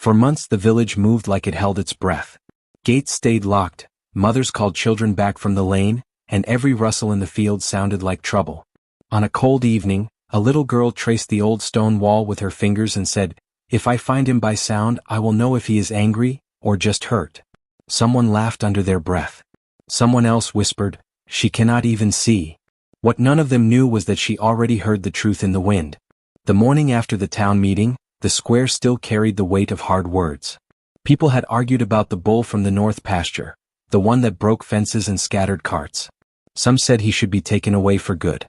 For months the village moved like it held its breath. Gates stayed locked, mothers called children back from the lane, and every rustle in the field sounded like trouble. On a cold evening, a little girl traced the old stone wall with her fingers and said, "If I find him by sound, I will know if he is angry, or just hurt." Someone laughed under their breath. Someone else whispered, "She cannot even see." What none of them knew was that she already heard the truth in the wind. The morning after the town meeting, the square still carried the weight of hard words. People had argued about the bull from the north pasture, the one that broke fences and scattered carts. Some said he should be taken away for good.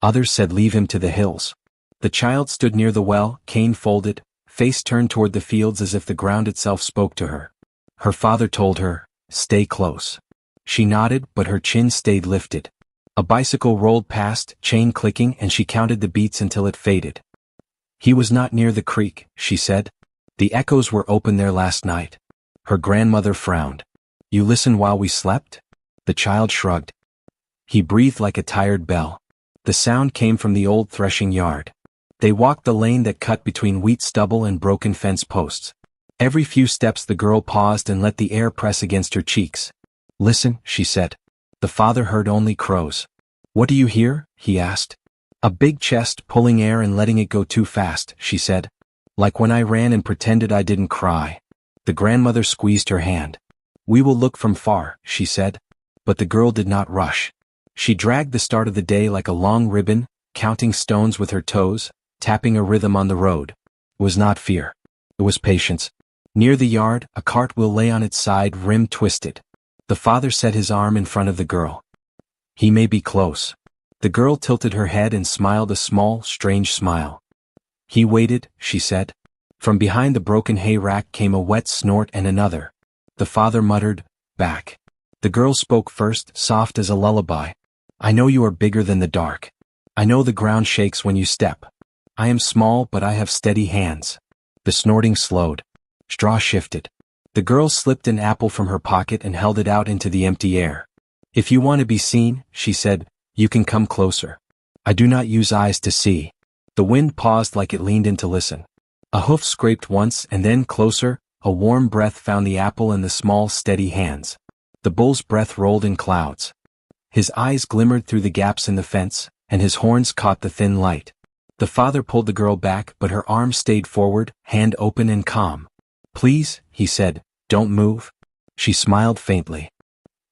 Others said leave him to the hills. The child stood near the well, cane folded, face turned toward the fields as if the ground itself spoke to her. Her father told her, "Stay close." She nodded, but her chin stayed lifted. A bicycle rolled past, chain clicking, and she counted the beats until it faded. "He was not near the creek," she said. "The echoes were open there last night." Her grandmother frowned. "You listened while we slept?" The child shrugged. He breathed like a tired bell. The sound came from the old threshing yard. They walked the lane that cut between wheat stubble and broken fence posts. Every few steps the girl paused and let the air press against her cheeks. "Listen," she said. The father heard only crows. "What do you hear?" he asked. "A big chest pulling air and letting it go too fast," she said. "Like when I ran and pretended I didn't cry." The grandmother squeezed her hand. "We will look from far," she said. But the girl did not rush. She dragged the start of the day like a long ribbon, counting stones with her toes, tapping a rhythm on the road. It was not fear. It was patience. Near the yard, a cartwheel lay on its side, rim twisted. The father set his arm in front of the girl. "He may be close." The girl tilted her head and smiled a small, strange smile. "He waited," she said. From behind the broken hay rack came a wet snort and another. The father muttered, "Back." The girl spoke first, soft as a lullaby. "I know you are bigger than the dark. I know the ground shakes when you step. I am small, but I have steady hands." The snorting slowed. Straw shifted. The girl slipped an apple from her pocket and held it out into the empty air. "If you want to be seen," she said, "you can come closer. I do not use eyes to see." The wind paused like it leaned in to listen. A hoof scraped once and then closer, a warm breath found the apple in the small, steady hands. The bull's breath rolled in clouds. His eyes glimmered through the gaps in the fence, and his horns caught the thin light. The father pulled the girl back, but her arm stayed forward, hand open and calm. "Please," he said, "don't move." She smiled faintly.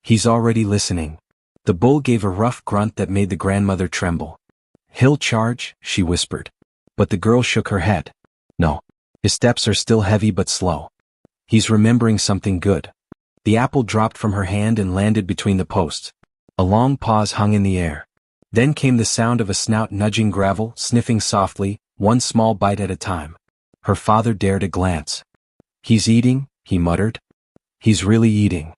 "He's already listening." The bull gave a rough grunt that made the grandmother tremble. "He'll charge," she whispered. But the girl shook her head. "No. His steps are still heavy but slow. He's remembering something good." The apple dropped from her hand and landed between the posts. A long pause hung in the air. Then came the sound of a snout nudging gravel, sniffing softly, one small bite at a time. Her father dared a glance. "He's eating," he muttered. "He's really eating."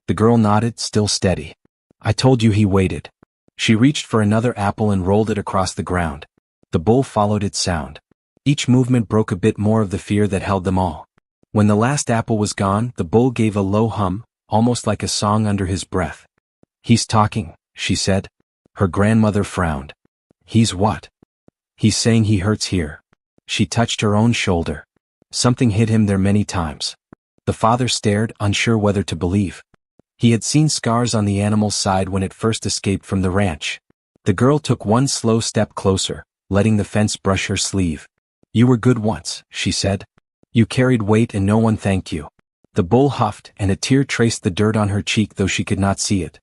The girl nodded, still steady. "I told you he waited." She reached for another apple and rolled it across the ground. The bull followed its sound. Each movement broke a bit more of the fear that held them all. When the last apple was gone, the bull gave a low hum, almost like a song under his breath. "He's talking," she said. Her grandmother frowned. "He's what?" "He's saying he hurts here." She touched her own shoulder. Something hit him there many times. The father stared, unsure whether to believe. He had seen scars on the animal's side when it first escaped from the ranch. The girl took one slow step closer, letting the fence brush her sleeve. "You were good once," she said. "You carried weight and no one thanked you." The bull huffed, and a tear traced the dirt on her cheek though she could not see it.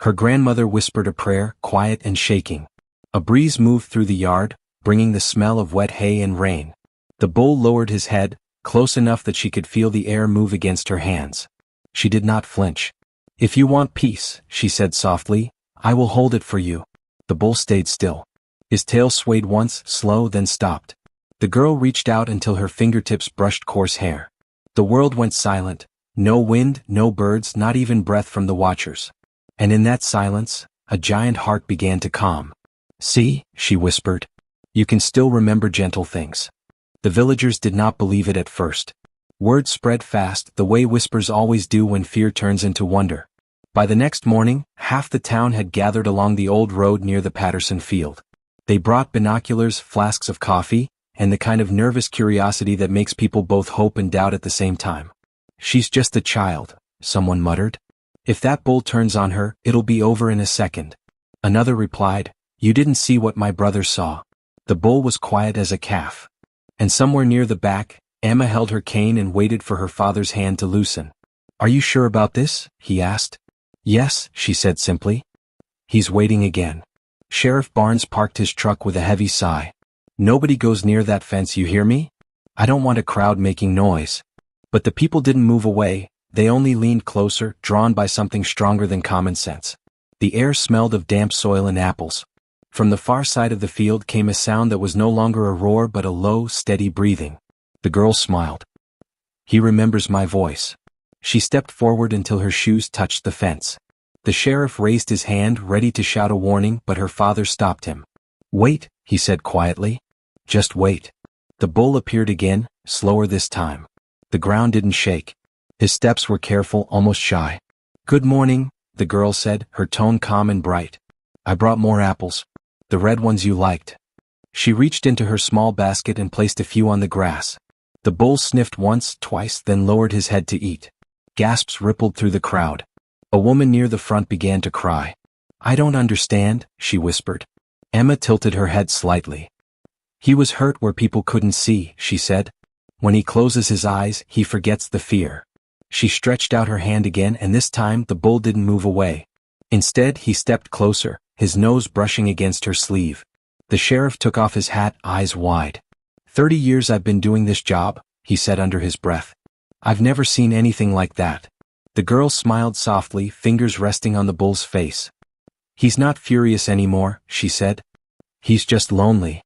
Her grandmother whispered a prayer, quiet and shaking. A breeze moved through the yard, bringing the smell of wet hay and rain. The bull lowered his head, close enough that she could feel the air move against her hands. She did not flinch. "If you want peace," she said softly, "I will hold it for you." The bull stayed still. His tail swayed once, slow, then stopped. The girl reached out until her fingertips brushed coarse hair. The world went silent. No wind, no birds, not even breath from the watchers. And in that silence, a giant heart began to calm. "See," she whispered. "You can still remember gentle things." The villagers did not believe it at first. Word spread fast, the way whispers always do when fear turns into wonder. By the next morning, half the town had gathered along the old road near the Patterson field. They brought binoculars, flasks of coffee, and the kind of nervous curiosity that makes people both hope and doubt at the same time. "She's just a child," someone muttered. "If that bull turns on her, it'll be over in a second." Another replied, "You didn't see what my brother saw. The bull was quiet as a calf." And somewhere near the back, Emma held her cane and waited for her father's hand to loosen. "Are you sure about this?" he asked. "Yes," she said simply. "He's waiting again." Sheriff Barnes parked his truck with a heavy sigh. "Nobody goes near that fence, you hear me? I don't want a crowd making noise." But the people didn't move away, they only leaned closer, drawn by something stronger than common sense. The air smelled of damp soil and apples. From the far side of the field came a sound that was no longer a roar but a low, steady breathing. The girl smiled. "He remembers my voice." She stepped forward until her shoes touched the fence. The sheriff raised his hand, ready to shout a warning, but her father stopped him. "Wait," he said quietly. "Just wait." The bull appeared again, slower this time. The ground didn't shake. His steps were careful, almost shy. "Good morning," the girl said, her tone calm and bright. "I brought more apples. The red ones you liked." She reached into her small basket and placed a few on the grass. The bull sniffed once, twice, then lowered his head to eat. Gasps rippled through the crowd. A woman near the front began to cry. "I don't understand," she whispered. Emma tilted her head slightly. "He was hurt where people couldn't see," she said. "When he closes his eyes, he forgets the fear." She stretched out her hand again, and this time the bull didn't move away. Instead, he stepped closer, his nose brushing against her sleeve. The sheriff took off his hat, eyes wide. 30 years I've been doing this job," he said under his breath. "I've never seen anything like that." The girl smiled softly, fingers resting on the bull's face. "He's not furious anymore," she said. "He's just lonely."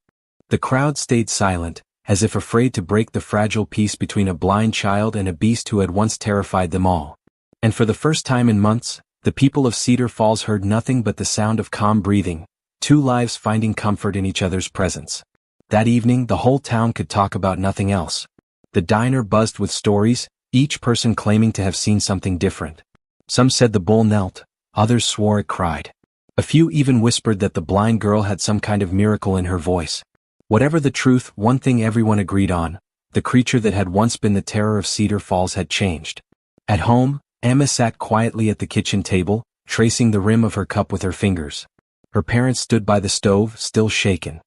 The crowd stayed silent, as if afraid to break the fragile peace between a blind child and a beast who had once terrified them all. And for the first time in months, the people of Cedar Falls heard nothing but the sound of calm breathing, two lives finding comfort in each other's presence. That evening the whole town could talk about nothing else. The diner buzzed with stories, each person claiming to have seen something different. Some said the bull knelt, others swore it cried. A few even whispered that the blind girl had some kind of miracle in her voice. Whatever the truth, one thing everyone agreed on: the creature that had once been the terror of Cedar Falls had changed. At home, Emma sat quietly at the kitchen table, tracing the rim of her cup with her fingers. Her parents stood by the stove, still shaken.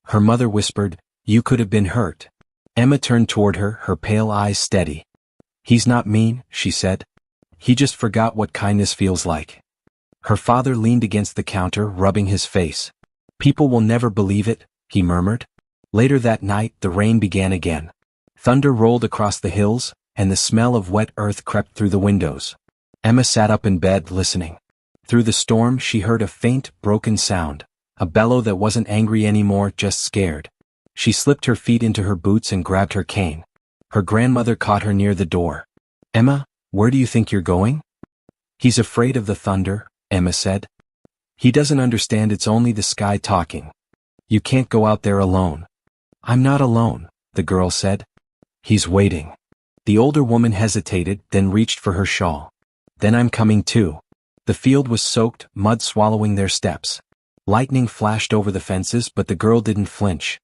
Her mother whispered, "You could have been hurt." Emma turned toward her, her pale eyes steady. "He's not mean," she said. "He just forgot what kindness feels like." Her father leaned against the counter, rubbing his face. "People will never believe it," he murmured. Later that night, the rain began again. Thunder rolled across the hills, and the smell of wet earth crept through the windows. Emma sat up in bed, listening. Through the storm, she heard a faint, broken sound, a bellow that wasn't angry anymore, just scared. She slipped her feet into her boots and grabbed her cane. Her grandmother caught her near the door. "Emma, where do you think you're going?" "He's afraid of the thunder," Emma said. "He doesn't understand it's only the sky talking. You can't go out there alone." "I'm not alone," the girl said. "He's waiting." The older woman hesitated, then reached for her shawl. "Then I'm coming too." The field was soaked, mud swallowing their steps. Lightning flashed over the fences, but the girl didn't flinch.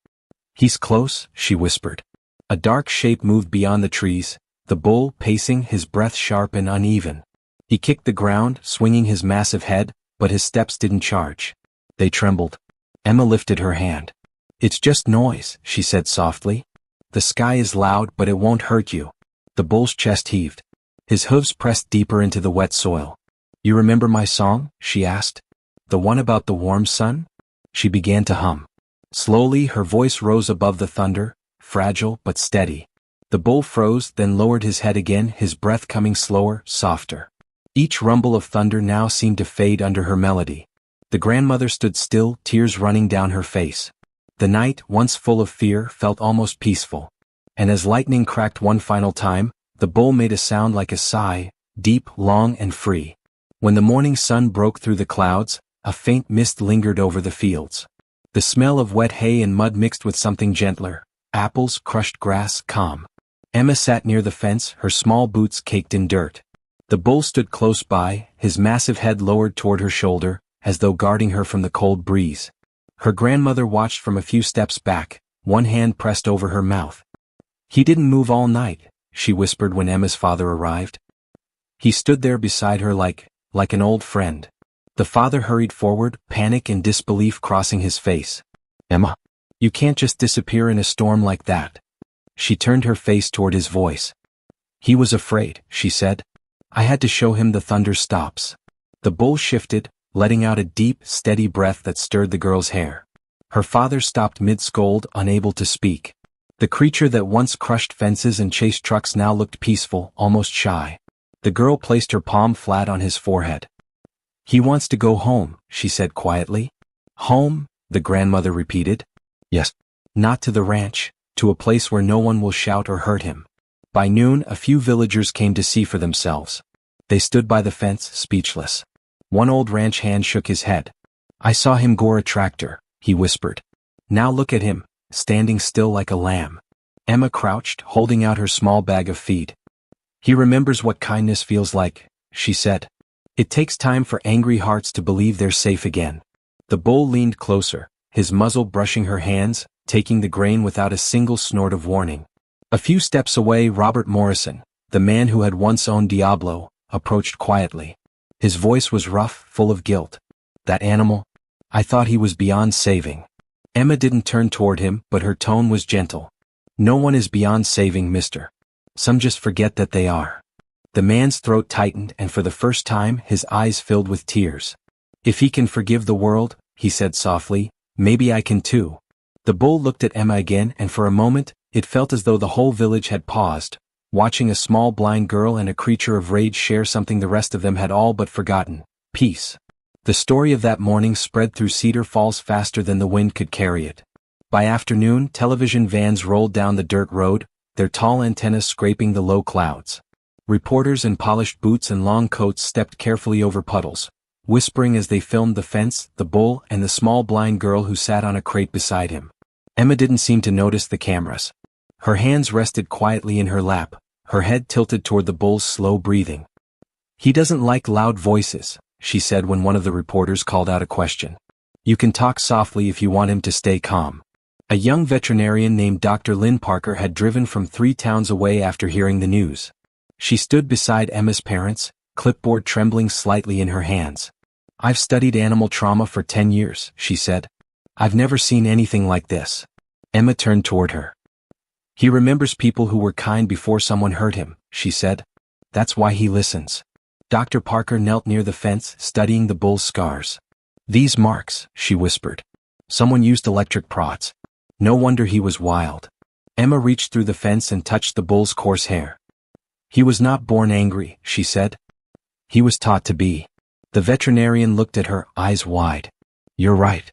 "He's close," she whispered. A dark shape moved beyond the trees, the bull pacing, his breath sharp and uneven. He kicked the ground, swinging his massive head, but his steps didn't charge. They trembled. Emma lifted her hand. "It's just noise," she said softly. "The sky is loud, but it won't hurt you." The bull's chest heaved. His hooves pressed deeper into the wet soil. "You remember my song?" she asked. "The one about the warm sun?" She began to hum. Slowly, her voice rose above the thunder, fragile but steady. The bull froze, then lowered his head again, his breath coming slower, softer. Each rumble of thunder now seemed to fade under her melody. The grandmother stood still, tears running down her face. The night, once full of fear, felt almost peaceful. And as lightning cracked one final time, the bull made a sound like a sigh, deep, long, and free. When the morning sun broke through the clouds, a faint mist lingered over the fields. The smell of wet hay and mud mixed with something gentler, apples, crushed grass, calm. Emma sat near the fence, her small boots caked in dirt. The bull stood close by, his massive head lowered toward her shoulder, as though guarding her from the cold breeze. Her grandmother watched from a few steps back, one hand pressed over her mouth. "He didn't move all night," she whispered when Emma's father arrived. He stood there beside her like an old friend. The father hurried forward, panic and disbelief crossing his face. "Emma, you can't just disappear in a storm like that." She turned her face toward his voice. "He was afraid," she said. "I had to show him the thunder stops." The bull shifted, letting out a deep, steady breath that stirred the girl's hair. Her father stopped mid-scold, unable to speak. The creature that once crushed fences and chased trucks now looked peaceful, almost shy. The girl placed her palm flat on his forehead. "He wants to go home," she said quietly. "Home?" the grandmother repeated. "Yes. Not to the ranch, to a place where no one will shout or hurt him." By noon, a few villagers came to see for themselves. They stood by the fence, speechless. One old ranch hand shook his head. "I saw him gore a tractor," he whispered. "Now look at him, standing still like a lamb." Emma crouched, holding out her small bag of feed. "He remembers what kindness feels like," she said. "It takes time for angry hearts to believe they're safe again." The bull leaned closer, his muzzle brushing her hands, taking the grain without a single snort of warning. A few steps away, Robert Morrison, the man who had once owned Diablo, approached quietly. His voice was rough, full of guilt. "That animal? I thought he was beyond saving." Emma didn't turn toward him, but her tone was gentle. "No one is beyond saving, mister. Some just forget that they are." The man's throat tightened, and for the first time his eyes filled with tears. "If he can forgive the world," he said softly, "maybe I can too." The bull looked at Emma again, and for a moment, it felt as though the whole village had paused, watching a small blind girl and a creature of rage share something the rest of them had all but forgotten: peace. The story of that morning spread through Cedar Falls faster than the wind could carry it. By afternoon, television vans rolled down the dirt road, their tall antennas scraping the low clouds. Reporters in polished boots and long coats stepped carefully over puddles, whispering as they filmed the fence, the bull, and the small blind girl who sat on a crate beside him. Emma didn't seem to notice the cameras. Her hands rested quietly in her lap, her head tilted toward the bull's slow breathing. "He doesn't like loud voices," she said when one of the reporters called out a question. "You can talk softly if you want him to stay calm." A young veterinarian named Dr. Lynn Parker had driven from 3 towns away after hearing the news. She stood beside Emma's parents, clipboard trembling slightly in her hands. "I've studied animal trauma for 10 years, she said. "I've never seen anything like this." Emma turned toward her. "He remembers people who were kind before someone hurt him," she said. "That's why he listens." Dr. Parker knelt near the fence, studying the bull's scars. "These marks," she whispered. "Someone used electric prods. No wonder he was wild." Emma reached through the fence and touched the bull's coarse hair. "He was not born angry," she said. "He was taught to be." The veterinarian looked at her, eyes wide. "You're right."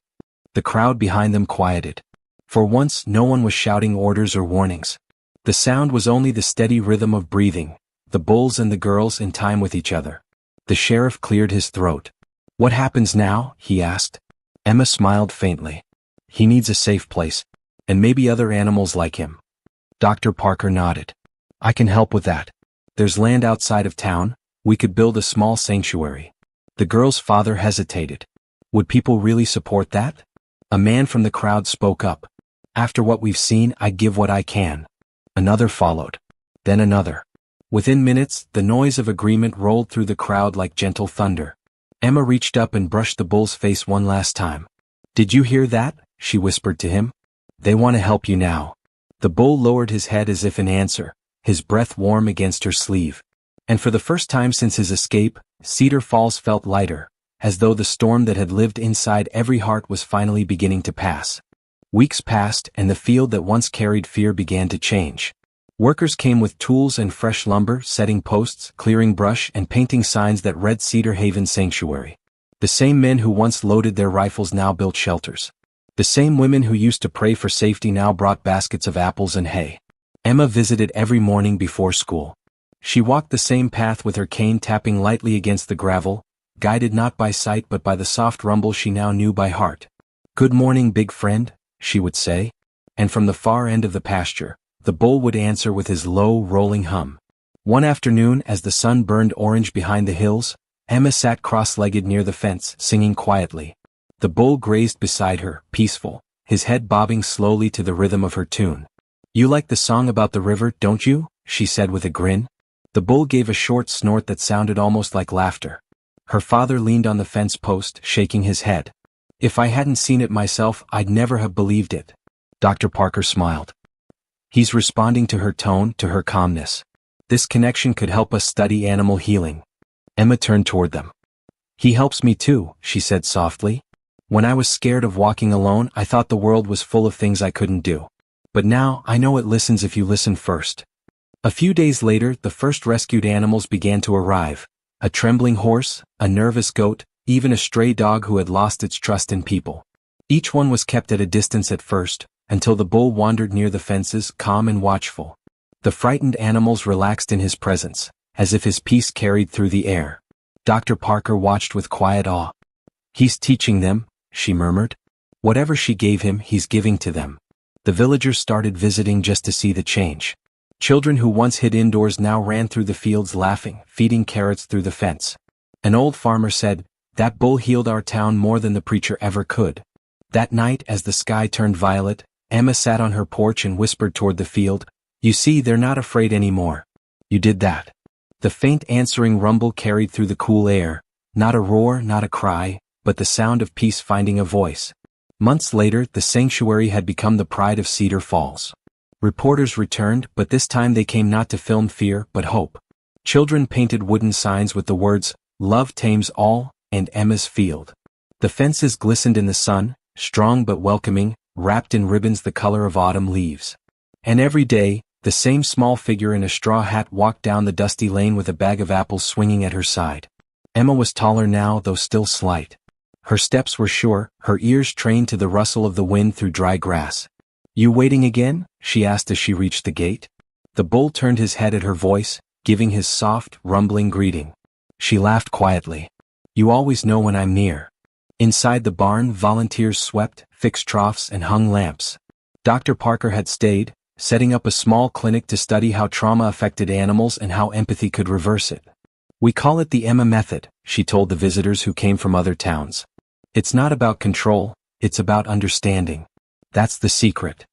The crowd behind them quieted. For once, no one was shouting orders or warnings. The sound was only the steady rhythm of breathing, the bulls and the girls in time with each other. The sheriff cleared his throat. "What happens now?" he asked. Emma smiled faintly. "He needs a safe place. And maybe other animals like him." Dr. Parker nodded. "I can help with that. There's land outside of town. We could build a small sanctuary." The girl's father hesitated. "Would people really support that?" A man from the crowd spoke up. "After what we've seen, I'd give what I can." Another followed. Then another. Within minutes, the noise of agreement rolled through the crowd like gentle thunder. Emma reached up and brushed the bull's face one last time. "Did you hear that?" she whispered to him. "They want to help you now." The bull lowered his head as if in answer, his breath warm against her sleeve. And for the first time since his escape, Cedar Falls felt lighter, as though the storm that had lived inside every heart was finally beginning to pass. Weeks passed, and the field that once carried fear began to change. Workers came with tools and fresh lumber, setting posts, clearing brush, and painting signs that read Cedar Haven Sanctuary. The same men who once loaded their rifles now built shelters. The same women who used to pray for safety now brought baskets of apples and hay. Emma visited every morning before school. She walked the same path with her cane tapping lightly against the gravel, guided not by sight but by the soft rumble she now knew by heart. "Good morning, big friend," she would say. And from the far end of the pasture, the bull would answer with his low, rolling hum. One afternoon, as the sun burned orange behind the hills, Emma sat cross-legged near the fence, singing quietly. The bull grazed beside her, peaceful, his head bobbing slowly to the rhythm of her tune. "You like the song about the river, don't you?" she said with a grin. The bull gave a short snort that sounded almost like laughter. Her father leaned on the fence post, shaking his head. "If I hadn't seen it myself, I'd never have believed it." Dr. Parker smiled. He's responding to her tone, to her calmness. This connection could help us study animal healing. Emma turned toward them. "He helps me too," she said softly. "When I was scared of walking alone, I thought the world was full of things I couldn't do. But now, I know it listens if you listen first." A few days later, the first rescued animals began to arrive. A trembling horse, a nervous goat, even a stray dog who had lost its trust in people. Each one was kept at a distance at first, until the bull wandered near the fences, calm and watchful. The frightened animals relaxed in his presence, as if his peace carried through the air. Dr. Parker watched with quiet awe. "He's teaching them," she murmured. "Whatever she gave him, he's giving to them." The villagers started visiting just to see the change. Children who once hid indoors now ran through the fields laughing, feeding carrots through the fence. An old farmer said, "That bull healed our town more than the preacher ever could." That night, as the sky turned violet, Emma sat on her porch and whispered toward the field, "You see, they're not afraid anymore. You did that." The faint answering rumble carried through the cool air, not a roar, not a cry, but the sound of peace finding a voice. Months later, the sanctuary had become the pride of Cedar Falls. Reporters returned, but this time they came not to film fear, but hope. Children painted wooden signs with the words, "Love tames all," and "Emma's Field." The fences glistened in the sun, strong but welcoming, wrapped in ribbons the color of autumn leaves. And every day, the same small figure in a straw hat walked down the dusty lane with a bag of apples swinging at her side. Emma was taller now, though still slight. Her steps were sure, her ears trained to the rustle of the wind through dry grass. "You waiting again?" she asked as she reached the gate. The bull turned his head at her voice, giving his soft, rumbling greeting. She laughed quietly. "You always know when I'm near." Inside the barn, volunteers swept, fixed troughs, and hung lamps. Dr. Parker had stayed, setting up a small clinic to study how trauma affected animals and how empathy could reverse it. "We call it the Emma Method," she told the visitors who came from other towns. "It's not about control, it's about understanding. That's the secret."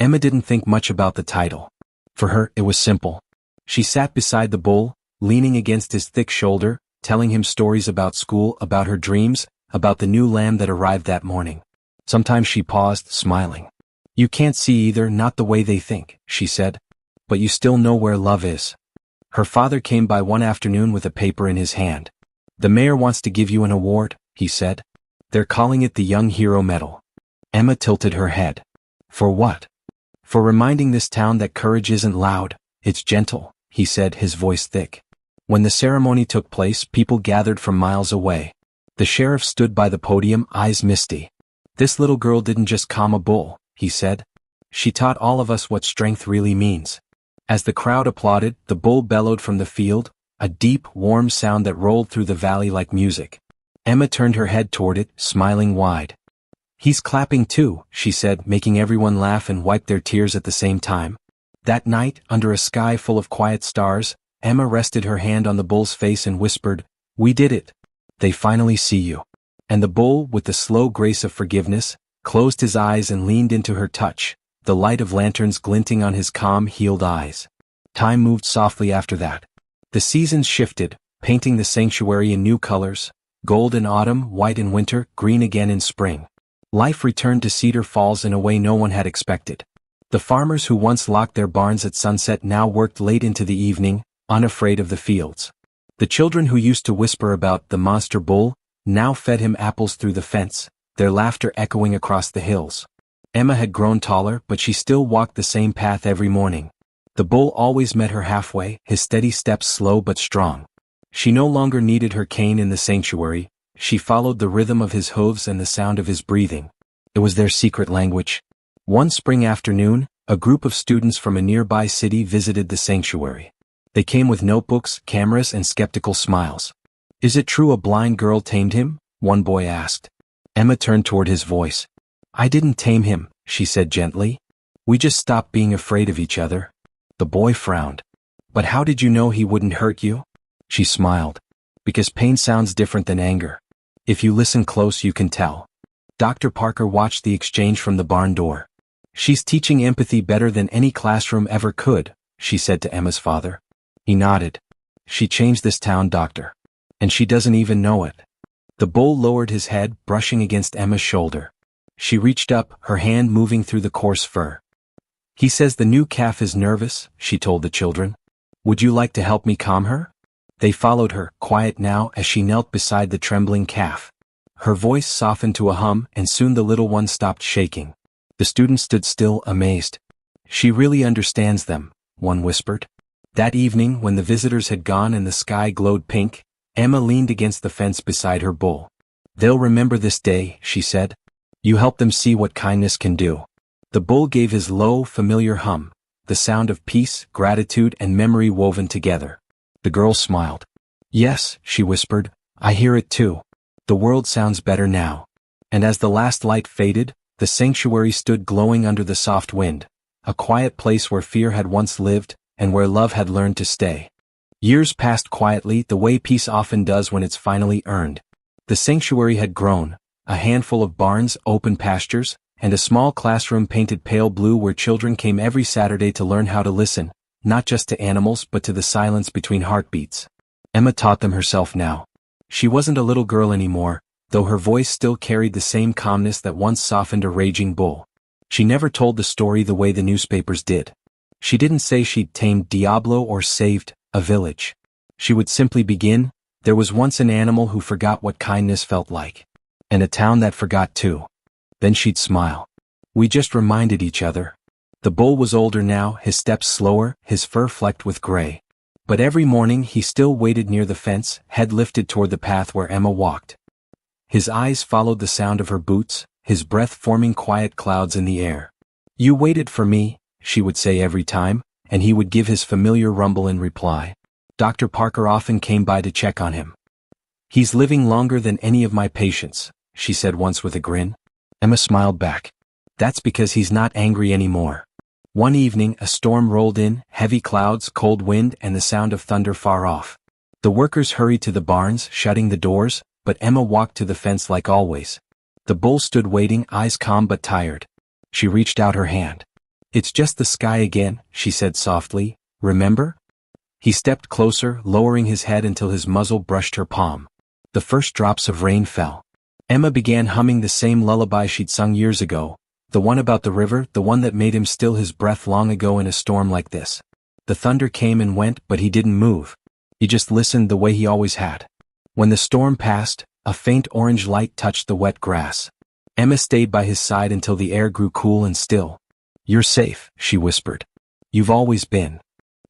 Emma didn't think much about the title. For her, it was simple. She sat beside the bull, leaning against his thick shoulder, telling him stories about school, about her dreams, about the new lamb that arrived that morning. Sometimes she paused, smiling. "You can't see either, not the way they think," she said. "But you still know where love is." Her father came by one afternoon with a paper in his hand. "The mayor wants to give you an award," he said. "They're calling it the Young Hero Medal." Emma tilted her head. "For what?" "For reminding this town that courage isn't loud, it's gentle," he said, his voice thick. When the ceremony took place, people gathered from miles away. The sheriff stood by the podium, eyes misty. "This little girl didn't just calm a bull," he said. "She taught all of us what strength really means." As the crowd applauded, the bull bellowed from the field, a deep, warm sound that rolled through the valley like music. Emma turned her head toward it, smiling wide. "He's clapping too," she said, making everyone laugh and wipe their tears at the same time. That night, under a sky full of quiet stars, Emma rested her hand on the bull's face and whispered, "We did it. They finally see you." And the bull, with the slow grace of forgiveness, closed his eyes and leaned into her touch, the light of lanterns glinting on his calm, healed eyes. Time moved softly after that. The seasons shifted, painting the sanctuary in new colors, gold in autumn, white in winter, green again in spring. Life returned to Cedar Falls in a way no one had expected. The farmers who once locked their barns at sunset now worked late into the evening, unafraid of the fields. The children who used to whisper about the monster bull now fed him apples through the fence, their laughter echoing across the hills. Emma had grown taller, but she still walked the same path every morning. The bull always met her halfway, his steady steps slow but strong. She no longer needed her cane in the sanctuary, she followed the rhythm of his hooves and the sound of his breathing. It was their secret language. One spring afternoon, a group of students from a nearby city visited the sanctuary. They came with notebooks, cameras, and skeptical smiles. "Is it true a blind girl tamed him?" one boy asked. Emma turned toward his voice. "I didn't tame him," she said gently. "We just stopped being afraid of each other." The boy frowned. "But how did you know he wouldn't hurt you?" She smiled. "Because pain sounds different than anger. If you listen close, you can tell." Dr. Parker watched the exchange from the barn door. "She's teaching empathy better than any classroom ever could," she said to Emma's father. He nodded. "She changed this town, doctor. And she doesn't even know it." The bull lowered his head, brushing against Emma's shoulder. She reached up, her hand moving through the coarse fur. "He says the new calf is nervous," she told the children. "Would you like to help me calm her?" They followed her, quiet now, as she knelt beside the trembling calf. Her voice softened to a hum, and soon the little one stopped shaking. The students stood still, amazed. "She really understands them," one whispered. That evening, when the visitors had gone and the sky glowed pink, Emma leaned against the fence beside her bull. "They'll remember this day," she said. "You helped them see what kindness can do." The bull gave his low, familiar hum, the sound of peace, gratitude, and memory woven together. The girl smiled. "Yes," she whispered, "I hear it too. The world sounds better now." And as the last light faded, the sanctuary stood glowing under the soft wind, a quiet place where fear had once lived, and where love had learned to stay. Years passed quietly, the way peace often does when it's finally earned. The sanctuary had grown, a handful of barns, open pastures, and a small classroom painted pale blue where children came every Saturday to learn how to listen, not just to animals but to the silence between heartbeats. Emma taught them herself now. She wasn't a little girl anymore, though her voice still carried the same calmness that once softened a raging bull. She never told the story the way the newspapers did. She didn't say she'd tamed Diablo or saved a village. She would simply begin, "There was once an animal who forgot what kindness felt like. And a town that forgot too." Then she'd smile. "We just reminded each other." The bull was older now, his steps slower, his fur flecked with gray. But every morning he still waited near the fence, head lifted toward the path where Emma walked. His eyes followed the sound of her boots, his breath forming quiet clouds in the air. "You waited for me," she would say every time, and he would give his familiar rumble in reply. Dr. Parker often came by to check on him. "He's living longer than any of my patients," she said once with a grin. Emma smiled back. "That's because he's not angry anymore." One evening a storm rolled in, heavy clouds, cold wind, and the sound of thunder far off. The workers hurried to the barns, shutting the doors, but Emma walked to the fence like always. The bull stood waiting, eyes calm but tired. She reached out her hand. "It's just the sky again," she said softly. "Remember?" He stepped closer, lowering his head until his muzzle brushed her palm. The first drops of rain fell. Emma began humming the same lullaby she'd sung years ago, the one about the river, the one that made him still his breath long ago in a storm like this. The thunder came and went, but he didn't move. He just listened the way he always had. When the storm passed, a faint orange light touched the wet grass. Emma stayed by his side until the air grew cool and still. "You're safe," she whispered. "You've always been."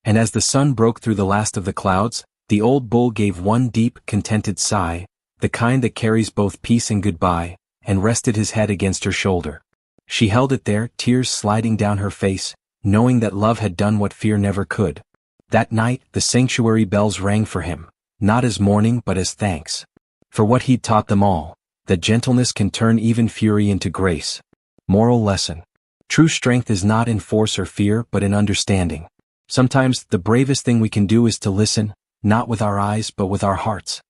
And as the sun broke through the last of the clouds, the old bull gave one deep, contented sigh, the kind that carries both peace and goodbye, and rested his head against her shoulder. She held it there, tears sliding down her face, knowing that love had done what fear never could. That night, the sanctuary bells rang for him, not as mourning but as thanks. For what he'd taught them all, that gentleness can turn even fury into grace. Moral lesson. True strength is not in force or fear but in understanding. Sometimes, the bravest thing we can do is to listen, not with our eyes but with our hearts.